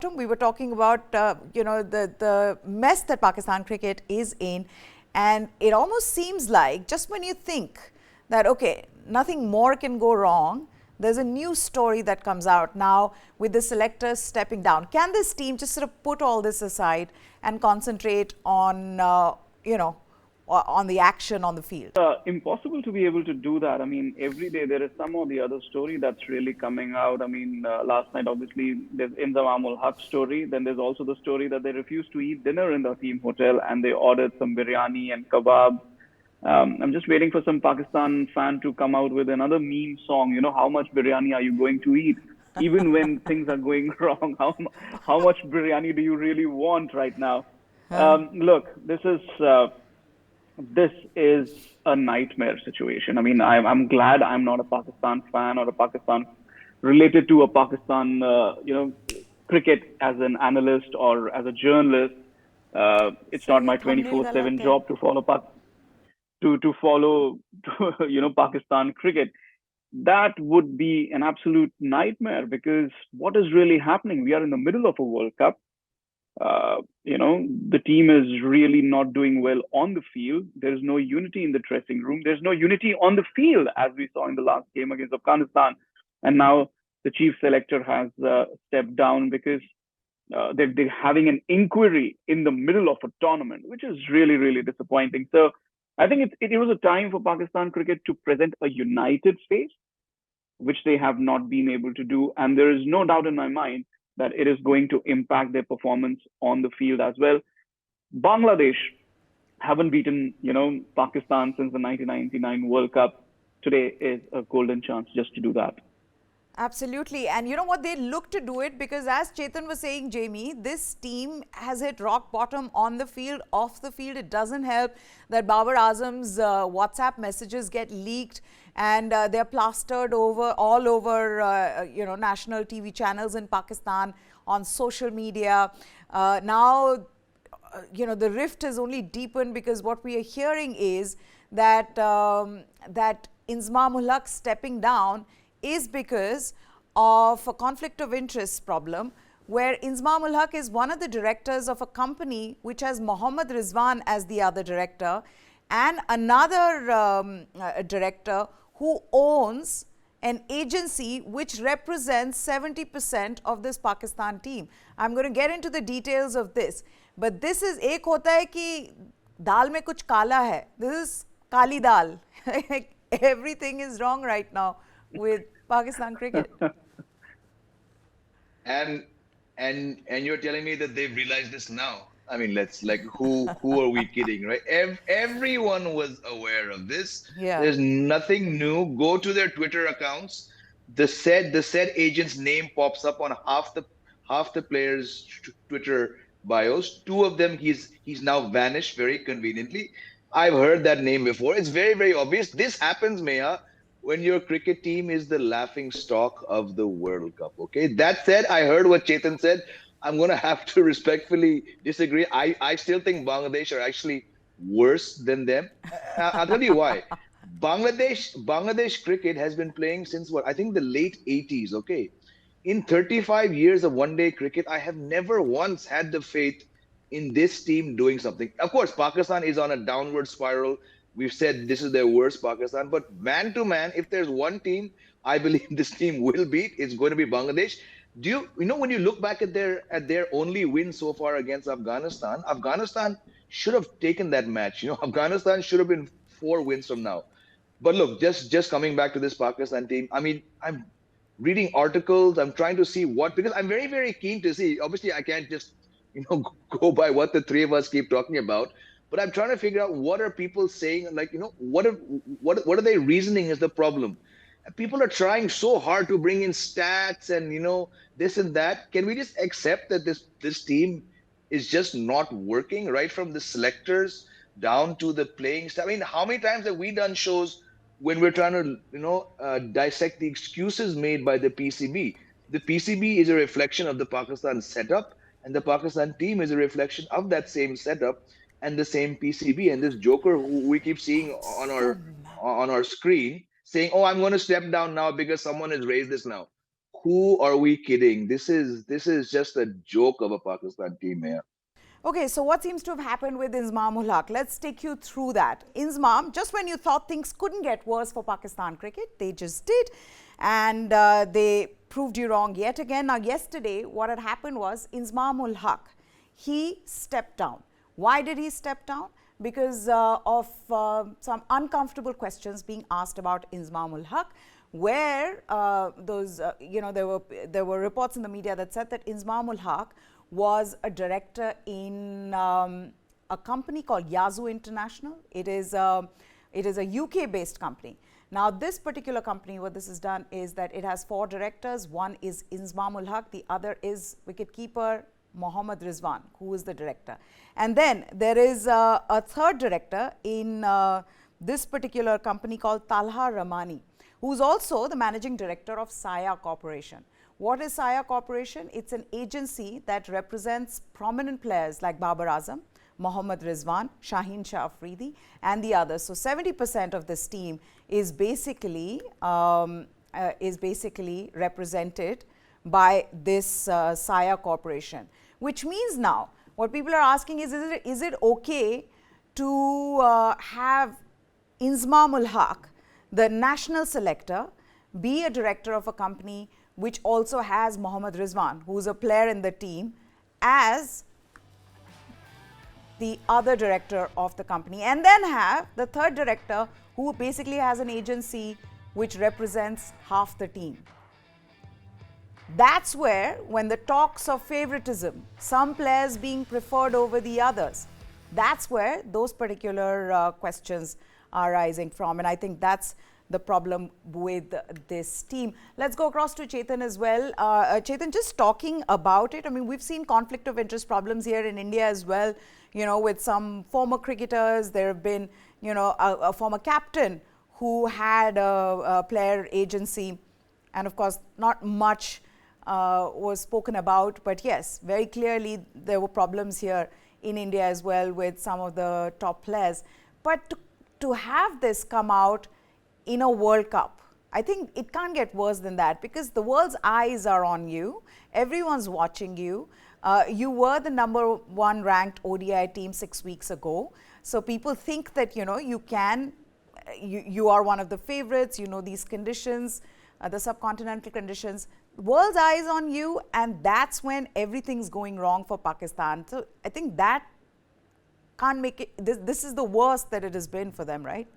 We were talking about, the mess that Pakistan cricket is in. And it almost seems like just when you think that, okay, nothing more can go wrong, there's a new story that comes out now with the selectors stepping down. Can this team just sort of put all this aside and concentrate on, on the action on the field? Impossible to be able to do that. I mean, every day there is some or the other story that's really coming out. I mean, last night, obviously, there's Inzamam-ul-Haq story. Then there's also the story that they refused to eat dinner in the team hotel and they ordered some biryani and kebab. I'm just waiting for some Pakistan fan to come out with another meme song. You know, how much biryani are you going to eat? Even when things are going wrong, how much biryani do you really want right now? Look, this is a nightmare situation. I mean, I'm glad I'm not a Pakistan fan or a Pakistan related to a Pakistan, cricket as an analyst or as a journalist. It's not सही my thumbnail 24/7 गलत है. job to follow to follow Pakistan cricket. That would be an absolute nightmare because what is really happening? We are in the middle of a World Cup. The team is really not doing well on the field. There's no unity in the dressing room. There's no unity on the field, as we saw in the last game against Afghanistan. And now the chief selector has stepped down because they're having an inquiry in the middle of a tournament, which is really, really disappointing. So I think it was a time for Pakistan cricket to present a united face, which they have not been able to do. And there is no doubt in my mind that it is going to impact their performance on the field as well. Bangladesh haven't beaten, Pakistan since the 1999 World Cup. Today is a golden chance just to do that. Absolutely. And you know what? They look to do it because, as Chetan was saying, Jamie, this team has hit rock bottom on the field, off the field. It doesn't help that Babar Azam's WhatsApp messages get leaked and they're plastered all over, national TV channels in Pakistan, on social media. Now, the rift has only deepened because what we are hearing is that that Inzamam-ul-Haq stepping down is because of a conflict of interest problem where Inzamam-ul-Haq is one of the directors of a company which has Mohammed Rizwan as the other director and another director who owns an agency which represents 70% of this Pakistan team. I'm going to get into the details of this. But this is ek hota hai ki dal mein kuch kala hai. This is kali dal. Everything is wrong right now with Pakistan cricket. And you're telling me that they've realized this now. I mean, who are we kidding, right? Everyone was aware of this. Yeah. There's nothing new. Go to their Twitter accounts. The said agent's name pops up on half the players' Twitter bios. Two of them he's now vanished very conveniently. I've heard that name before. It's very, very obvious. This happens, Meha, when your cricket team is the laughing stock of the World Cup. Okay. That said, I heard what Chetan said. I'm going to have to respectfully disagree. I still think Bangladesh are actually worse than them. I'll tell you why. Bangladesh cricket has been playing since what? I think the late 80s. Okay. In 35 years of one-day cricket, I have never once had the faith in this team doing something. Of course, Pakistan is on a downward spiral. We've said this is their worst Pakistan, but man to man, if there's one team I believe this team will beat, it's going to be Bangladesh. Do you know when you look back at their only win so far against Afghanistan, Afghanistan should have taken that match. Afghanistan should have been 4 wins from now. But look, just coming back to this Pakistan team, I mean, I'm reading articles, I'm trying to see because I'm very, very keen to see. Obviously, I can't just go by what the three of us keep talking about. But I'm trying to figure out what are people saying, what are they reasoning is the problem? People are trying so hard to bring in stats and this and that. Can we just accept that this team is just not working, right from the selectors down to the playing staff? I mean, how many times have we done shows when we're trying to dissect the excuses made by the PCB? The PCB is a reflection of the Pakistan setup, and the Pakistan team is a reflection of that same setup and the same PCB. And this joker who we keep seeing on our screen saying, "Oh, I'm going to step down now because someone has raised this now." who are we kidding? This is just a joke of a Pakistan team here. Okay, so what seems to have happened with Inzamam-ul-Haq? Let's take you through that. Inzamam, just when you thought things couldn't get worse for Pakistan cricket, they just did. And they proved you wrong yet again. Now, yesterday, what had happened was Inzamam-ul-Haq, he stepped down. Why did he step down? Because of some uncomfortable questions being asked about Inzamam-ul-Haq, where there were reports in the media that said that Inzamam-ul-Haq was a director in a company called Yazoo International. It is a UK-based company. Now, this particular company, what this has done is that it has 4 directors. One is Inzamam-ul-Haq, the other is wicketkeeper Mohammad Rizwan, who is the director. And then there is a third director in this particular company called Talha Ramani, who is also the managing director of Saya Corporation. What is Saya Corporation? It's an agency that represents prominent players like Babar Azam, Mohammad Rizwan, Shaheen Shah Afridi, and the others. So 70% of this team is basically represented by this Saya Corporation, which means now what people are asking is it okay to have Inzamam-ul-Haq, the national selector, be a director of a company which also has Mohammad Rizwan, who is a player in the team, as the other director of the company, and then have the third director who basically has an agency which represents half the team. That's where, when the talks of favoritism, some players being preferred over the others, that's where those particular questions are rising from. And I think that's the problem with this team. Let's go across to Chetan as well. Chetan, just talking about it, I mean, we've seen conflict of interest problems here in India as well, with some former cricketers. There have been, a former captain who had a player agency, and of course, not much was spoken about, but yes, very clearly there were problems here in India as well with some of the top players. But to have this come out in a World Cup, I think it can't get worse than that, because the world's eyes are on you. Everyone's watching you. You were the #1 ranked ODI team 6 weeks ago. So people think that, you are one of the favorites, these conditions, the subcontinental conditions. World's eyes on you, and that's when everything's going wrong for Pakistan. So I think that can't make it, this is the worst that it has been for them, right?